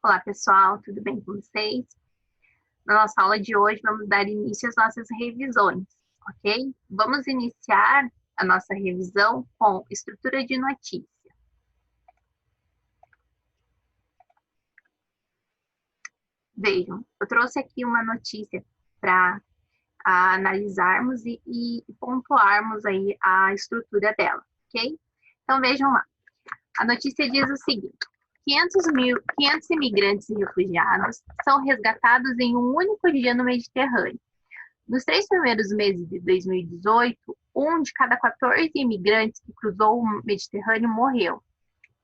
Olá, pessoal, tudo bem com vocês? Na nossa aula de hoje, vamos dar início às nossas revisões, ok? Vamos iniciar a nossa revisão com estrutura de notícia. Vejam, eu trouxe aqui uma notícia para analisarmos e pontuarmos aí a estrutura dela, ok? Então, vejam lá. A notícia diz o seguinte: 500 imigrantes e refugiados são resgatados em um único dia no Mediterrâneo. Nos 3 primeiros meses de 2018, um de cada 14 imigrantes que cruzou o Mediterrâneo morreu,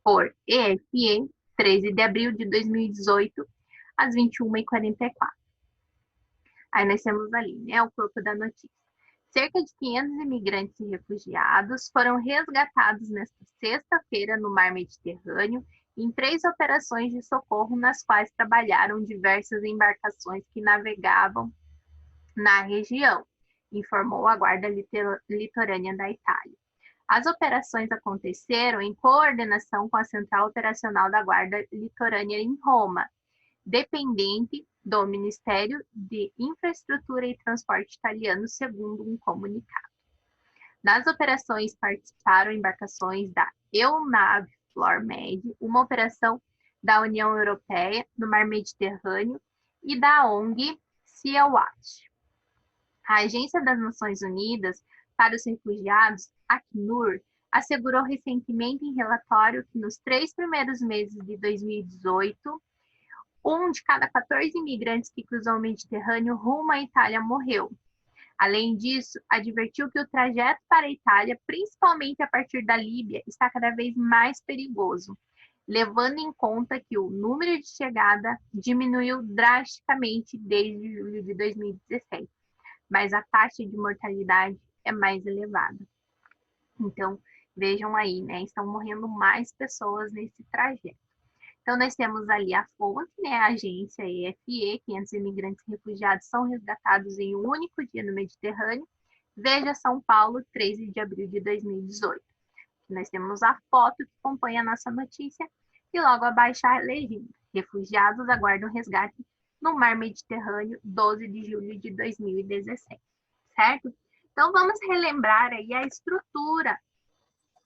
por EFE, 13 de abril de 2018, às 21h44. Aí nós temos ali, né, o corpo da notícia. Cerca de 500 imigrantes e refugiados foram resgatados nesta sexta-feira no Mar Mediterrâneo em 3 operações de socorro nas quais trabalharam diversas embarcações que navegavam na região, informou a Guarda Litorânea da Itália. As operações aconteceram em coordenação com a Central Operacional da Guarda Litorânea em Roma, dependente do Ministério de Infraestrutura e Transporte italiano, segundo um comunicado. Das operações participaram embarcações da EUNAVFOR Med, uma operação da União Europeia no Mar Mediterrâneo, e da ONG Sea-Watch. A Agência das Nações Unidas para os Refugiados, Acnur, assegurou recentemente em relatório que nos 3 primeiros meses de 2018, um de cada 14 imigrantes que cruzou o Mediterrâneo rumo à Itália morreu. Além disso, advertiu que o trajeto para a Itália, principalmente a partir da Líbia, está cada vez mais perigoso, levando em conta que o número de chegada diminuiu drasticamente desde julho de 2017, mas a taxa de mortalidade é mais elevada. Então, vejam aí, né? Estão morrendo mais pessoas nesse trajeto. Então, nós temos ali a fonte, né? A agência EFE, 500 imigrantes e refugiados são resgatados em um único dia no Mediterrâneo. Veja São Paulo, 13 de abril de 2018. Nós temos a foto que compõe a nossa notícia e logo abaixo a legenda. Refugiados aguardam resgate no Mar Mediterrâneo, 12 de julho de 2017, certo? Então, vamos relembrar aí a estrutura,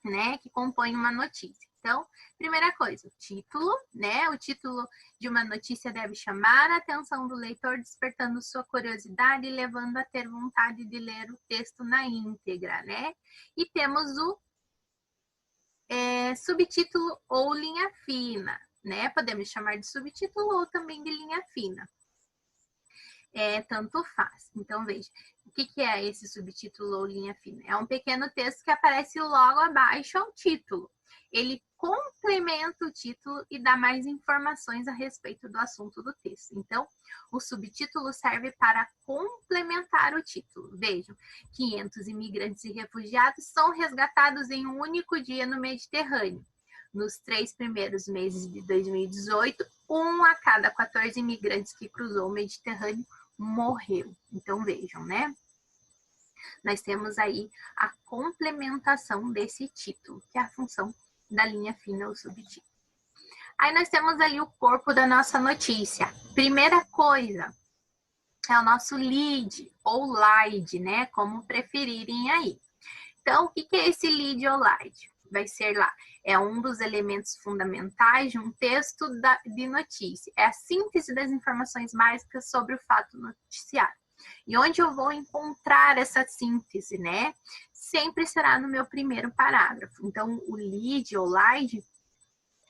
né, que compõe uma notícia. Então, primeira coisa, o título, né? O título de uma notícia deve chamar a atenção do leitor, despertando sua curiosidade e levando a ter vontade de ler o texto na íntegra, né? E temos o subtítulo ou linha fina, né? Podemos chamar de subtítulo ou também de linha fina. Tanto faz. Então, veja, o que é esse subtítulo ou linha fina? É um pequeno texto que aparece logo abaixo ao título. Ele complementa o título e dá mais informações a respeito do assunto do texto. Então, o subtítulo serve para complementar o título. Vejam, 500 imigrantes e refugiados são resgatados em um único dia no Mediterrâneo. Nos 3 primeiros meses de 2018, um a cada 14 imigrantes que cruzou o Mediterrâneo morreu. Então, vejam, né? Nós temos aí a complementação desse título, que é a função da linha fina ou subtítulo. Aí nós temos ali o corpo da nossa notícia. Primeira coisa é o nosso lead ou lead, né? Como preferirem aí. Então, o que é esse lead ou lead? Vai ser lá, é um dos elementos fundamentais de um texto de notícia. É a síntese das informações básicas sobre o fato noticiado. E onde eu vou encontrar essa síntese, né? Sempre será no meu primeiro parágrafo. Então, o lead ou lead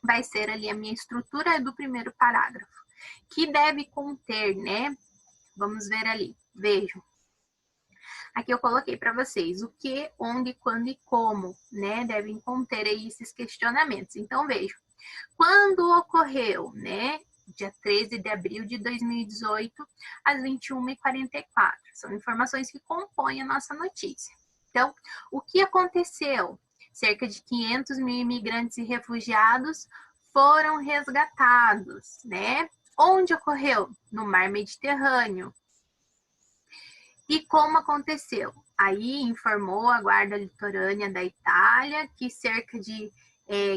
vai ser ali a minha estrutura do primeiro parágrafo, que deve conter, né? Vamos ver ali, vejam. Aqui eu coloquei para vocês o que, onde, quando e como, né? Devem conter aí esses questionamentos. Então, vejam. Quando ocorreu, né? Dia 13 de abril de 2018, às 21h44. São informações que compõem a nossa notícia. Então, o que aconteceu? Cerca de 500 mil imigrantes e refugiados foram resgatados, né? Onde ocorreu? No Mar Mediterrâneo. E como aconteceu? Aí informou a Guarda Litorânea da Itália que cerca de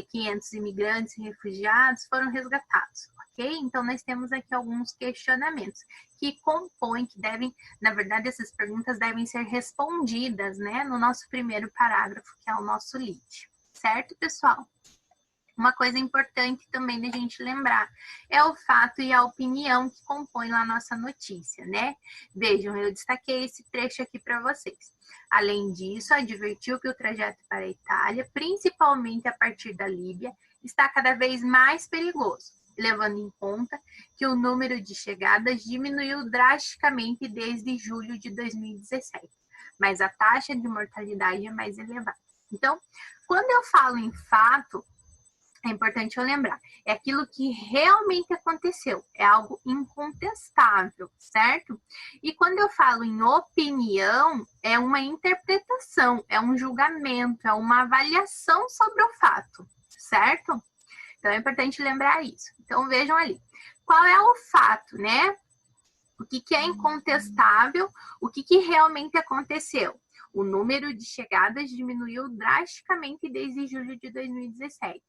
500 imigrantes e refugiados foram resgatados, ok? Então, nós temos aqui alguns questionamentos que compõem, que devem, na verdade, essas perguntas devem ser respondidas, né, no nosso primeiro parágrafo, que é o nosso lead, certo, pessoal? Uma coisa importante também da gente lembrar é o fato e a opinião que compõem a nossa notícia, né? Vejam, eu destaquei esse trecho aqui para vocês. Além disso, advertiu que o trajeto para a Itália, principalmente a partir da Líbia, está cada vez mais perigoso, levando em conta que o número de chegadas diminuiu drasticamente desde julho de 2017, mas a taxa de mortalidade é mais elevada. Então, quando eu falo em fato, é importante eu lembrar, é aquilo que realmente aconteceu, é algo incontestável, certo? E quando eu falo em opinião, é uma interpretação, é um julgamento, é uma avaliação sobre o fato, certo? Então é importante lembrar isso. Então vejam ali, qual é o fato, né? O que é incontestável, o que realmente aconteceu? O número de chegadas diminuiu drasticamente desde julho de 2017.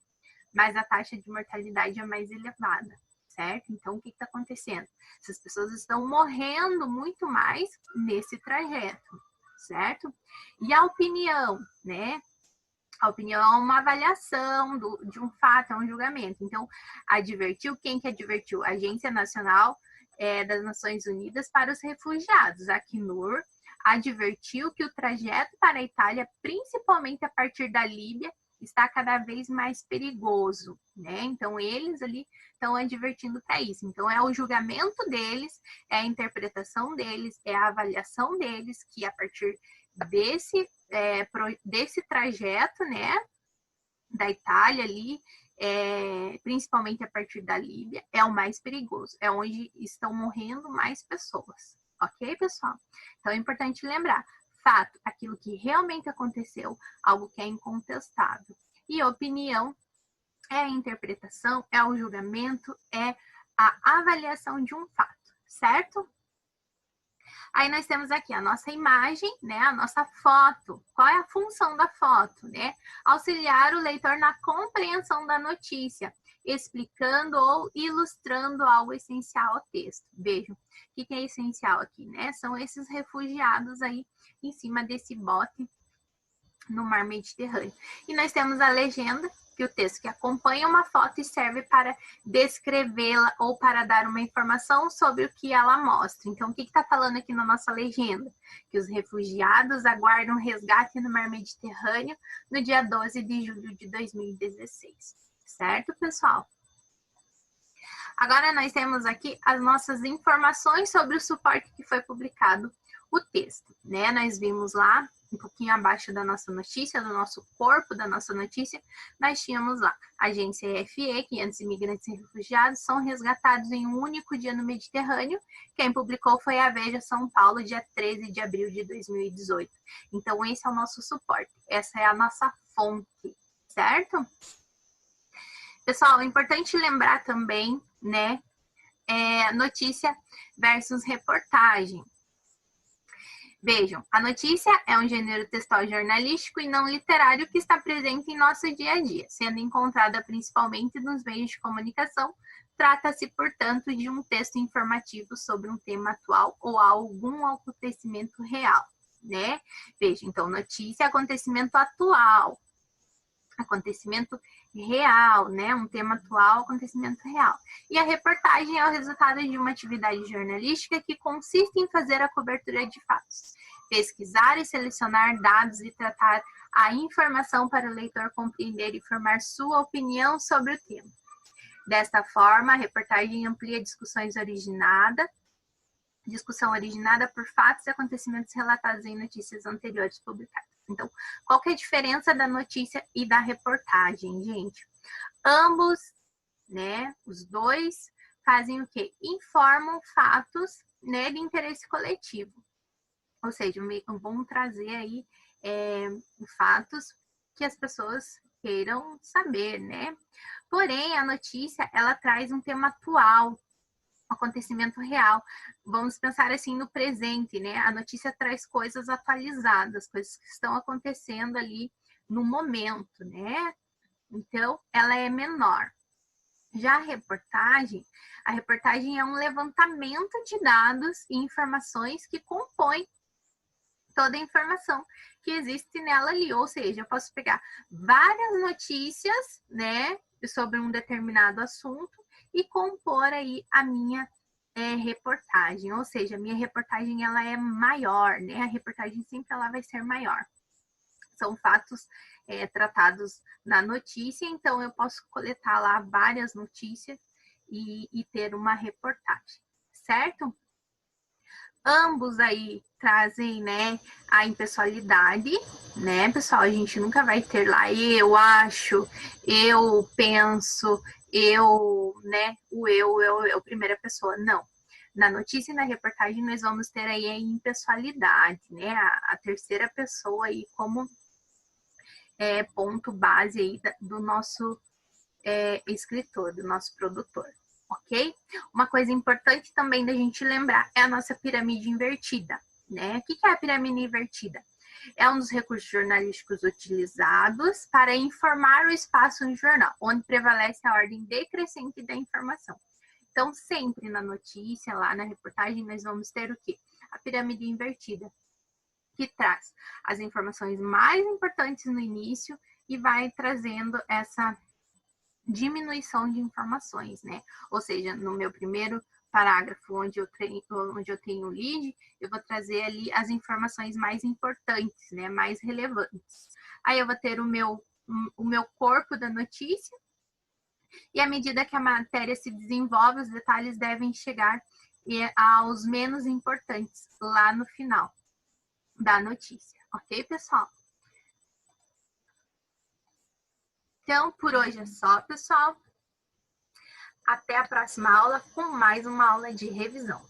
Mas a taxa de mortalidade é mais elevada, certo? Então, o que está acontecendo? Essas pessoas estão morrendo muito mais nesse trajeto, certo? E a opinião, né? A opinião é uma avaliação de um fato, é um julgamento. Então, advertiu, quem que advertiu? A Agência Nacional das Nações Unidas para os Refugiados, a Acnur, advertiu que o trajeto para a Itália, principalmente a partir da Líbia, está cada vez mais perigoso, né? Então, eles ali estão advertindo para isso. Então, é o julgamento deles, é a interpretação deles, é a avaliação deles, que a partir desse trajeto, né, da Itália ali, principalmente a partir da Líbia, é o mais perigoso, é onde estão morrendo mais pessoas, ok, pessoal? Então, é importante lembrar, fato, aquilo que realmente aconteceu, algo que é incontestável. E opinião é a interpretação, é o julgamento, é a avaliação de um fato, certo? Aí nós temos aqui a nossa imagem, né, a nossa foto. Qual é a função da foto, né? Auxiliar o leitor na compreensão da notícia, explicando ou ilustrando algo essencial ao texto. Vejam, o que é essencial aqui, né? São esses refugiados aí em cima desse bote no mar Mediterrâneo. E nós temos a legenda, que é o texto que acompanha uma foto e serve para descrevê-la ou para dar uma informação sobre o que ela mostra. Então, o que está falando aqui na nossa legenda? Que os refugiados aguardam resgate no mar Mediterrâneo no dia 12 de julho de 2016. Certo, pessoal? Agora nós temos aqui as nossas informações sobre o suporte que foi publicado, o texto, né? Nós vimos lá, um pouquinho abaixo da nossa notícia, do nosso corpo da nossa notícia, nós tínhamos lá, agência EFE, 500 imigrantes e refugiados são resgatados em um único dia no Mediterrâneo. Quem publicou foi a Veja São Paulo, dia 13 de abril de 2018. Então, esse é o nosso suporte, essa é a nossa fonte, certo? Pessoal, é importante lembrar também, né, notícia versus reportagem. Vejam, a notícia é um gênero textual jornalístico e não literário que está presente em nosso dia a dia, sendo encontrada principalmente nos meios de comunicação. Trata-se, portanto, de um texto informativo sobre um tema atual ou algum acontecimento real, né? Veja, então, notícia é acontecimento atual, acontecimento real, né? Um tema atual, acontecimento real. E a reportagem é o resultado de uma atividade jornalística que consiste em fazer a cobertura de fatos, pesquisar e selecionar dados e tratar a informação para o leitor compreender e formar sua opinião sobre o tema. Desta forma, a reportagem amplia discussão originada por fatos e acontecimentos relatados em notícias anteriores publicadas. Então, qual que é a diferença da notícia e da reportagem, gente? Ambos, né, os dois, fazem o quê? Informam fatos, né, de interesse coletivo. Ou seja, vão trazer aí fatos que as pessoas queiram saber, né? Porém, a notícia, ela traz um tema atual, acontecimento real. Vamos pensar assim no presente, né? A notícia traz coisas atualizadas, coisas que estão acontecendo ali no momento, né? Então, ela é menor. Já a reportagem é um levantamento de dados e informações que compõem toda a informação que existe nela ali. Ou seja, eu posso pegar várias notícias, né, sobre um determinado assunto e compor aí a minha reportagem. Ou seja, a minha reportagem ela é maior, né? A reportagem sempre ela vai ser maior. São fatos tratados na notícia, então eu posso coletar lá várias notícias e ter uma reportagem, certo? Ambos aí trazem, né, a impessoalidade, né, pessoal? A gente nunca vai ter lá eu acho, eu penso, eu, né, o eu, primeira pessoa. Não. Na notícia e na reportagem nós vamos ter aí a impessoalidade, né, a terceira pessoa aí como ponto base aí do nosso escritor, do nosso produtor. Ok? Uma coisa importante também da gente lembrar é a nossa pirâmide invertida, né? O que é a pirâmide invertida? É um dos recursos jornalísticos utilizados para informar o espaço no jornal, onde prevalece a ordem decrescente da informação. Então, sempre na notícia, lá na reportagem, nós vamos ter o quê? A pirâmide invertida, que traz as informações mais importantes no início e vai trazendo essa diminuição de informações, né? Ou seja, no meu primeiro parágrafo, onde eu tenho o lead, eu vou trazer ali as informações mais importantes, né? Mais relevantes. Aí eu vou ter o meu corpo da notícia, e à medida que a matéria se desenvolve, os detalhes devem chegar aos menos importantes lá no final da notícia. Ok, pessoal? Então, por hoje é só, pessoal. Até a próxima aula com mais uma aula de revisão.